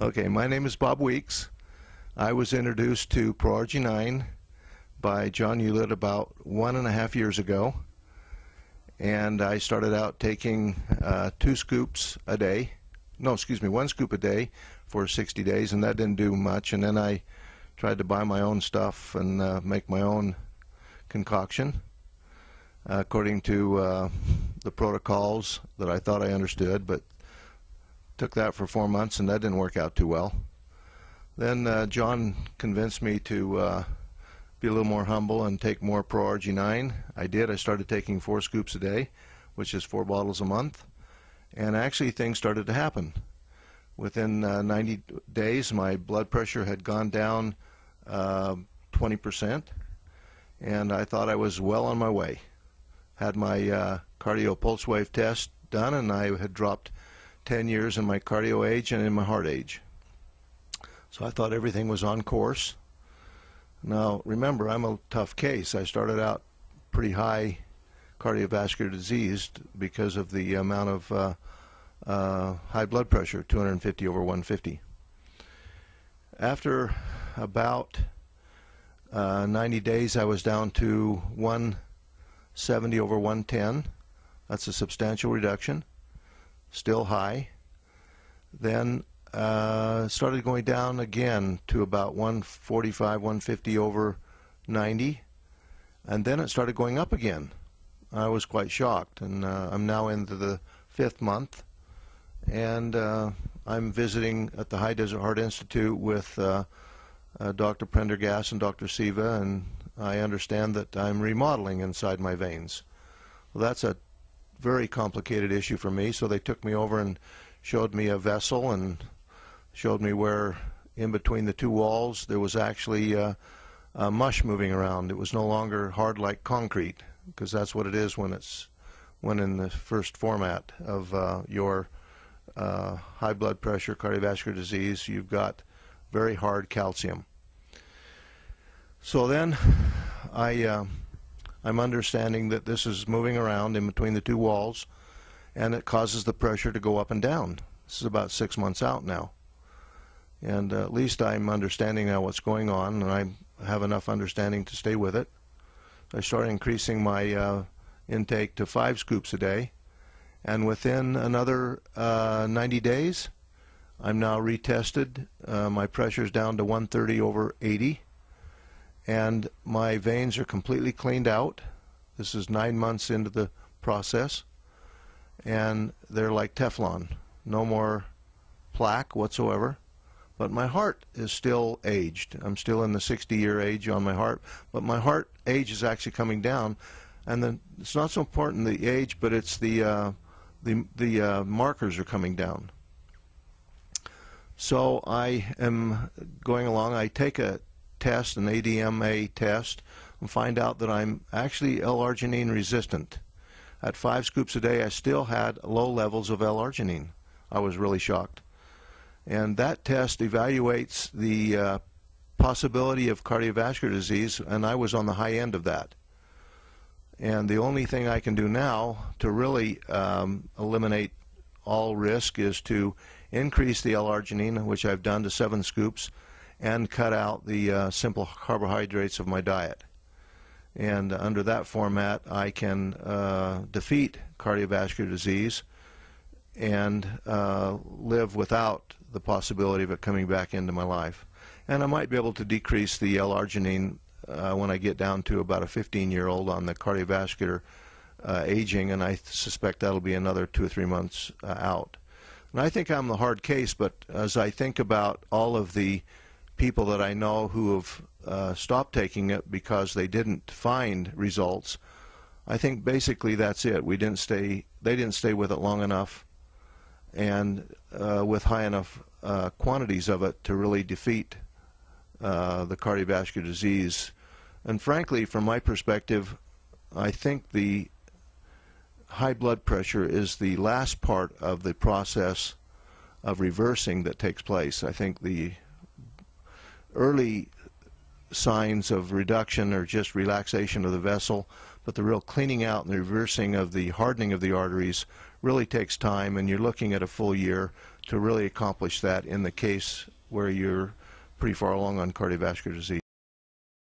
Okay, my name is Bob Weeks. I was introduced to l-arginine by John Hewlett about 1.5 years ago, and I started out taking 2 scoops a day. No, excuse me, 1 scoop a day for 60 days, and that didn't do much. And then I tried to buy my own stuff and make my own concoction according to the protocols that I thought I understood, but took that for 4 months, and that didn't work out too well. Then John convinced me to be a little more humble and take more l-arginine. I did. I started taking 4 scoops a day, which is 4 bottles a month, and actually things started to happen. Within 90 days, my blood pressure had gone down 20%, and I thought I was well on my way. Had my cardio pulse wave test done, and I had dropped 10 years in my cardio age and in my heart age. So I thought everything was on course. Now remember, I'm a tough case. I started out pretty high cardiovascular disease because of the amount of high blood pressure, 250 over 150. After about 90 days, I was down to 170 over 110. That's a substantial reduction. Still high. Then started going down again to about 145, 150 over 90, and then it started going up again. I was quite shocked, and I'm now into the 5th month, and I'm visiting at the High Desert Heart Institute with Dr. Prendergast and Dr. Siva, and I understand that I'm remodeling inside my veins. Well, that's a very complicated issue for me, so they took me over and showed me a vessel and showed me where in between the 2 walls there was actually mush moving around. It was no longer hard like concrete, because that's what it is when in the first format of your high blood pressure, cardiovascular disease. You've got very hard calcium. So then I'm understanding that this is moving around in between the 2 walls, and it causes the pressure to go up and down. This is about 6 months out now, and at least I'm understanding now what's going on, and I have enough understanding to stay with it. I started increasing my intake to 5 scoops a day, and within another 90 days, I'm now retested. My pressure's down to 130 over 80. And my veins are completely cleaned out. This is 9 months into the process, and they're like Teflon. No more plaque whatsoever. But my heart is still aged. I'm still in the 60-year age on my heart, but my heart age is actually coming down. And then it's not so important the age, but it's the markers are coming down. So I am going along. I take a test, an ADMA test, and find out that I'm actually l-arginine resistant. At 5 scoops a day, I still had low levels of l-arginine. I was really shocked. And that test evaluates the possibility of cardiovascular disease, and I was on the high end of that. And the only thing I can do now to really eliminate all risk is to increase the l-arginine, which I've done to 7 scoops, and cut out the simple carbohydrates of my diet. And under that format, I can defeat cardiovascular disease and live without the possibility of it coming back into my life. And I might be able to decrease the l-arginine when I get down to about a 15-year-old on the cardiovascular aging, and I suspect that'll be another 2 or 3 months out. And I think I'm the hard case, but as I think about all of the people that I know who have stopped taking it because they didn't find results, I think basically that's it. They didn't stay with it long enough and with high enough quantities of it to really defeat the cardiovascular disease. And frankly, from my perspective, I think the high blood pressure is the last part of the process of reversing that takes place. I think the early signs of reduction are just relaxation of the vessel, but the real cleaning out and the reversing of the hardening of the arteries really takes time, and you're looking at a full year really accomplish that in the case where you're pretty far along on cardiovascular disease.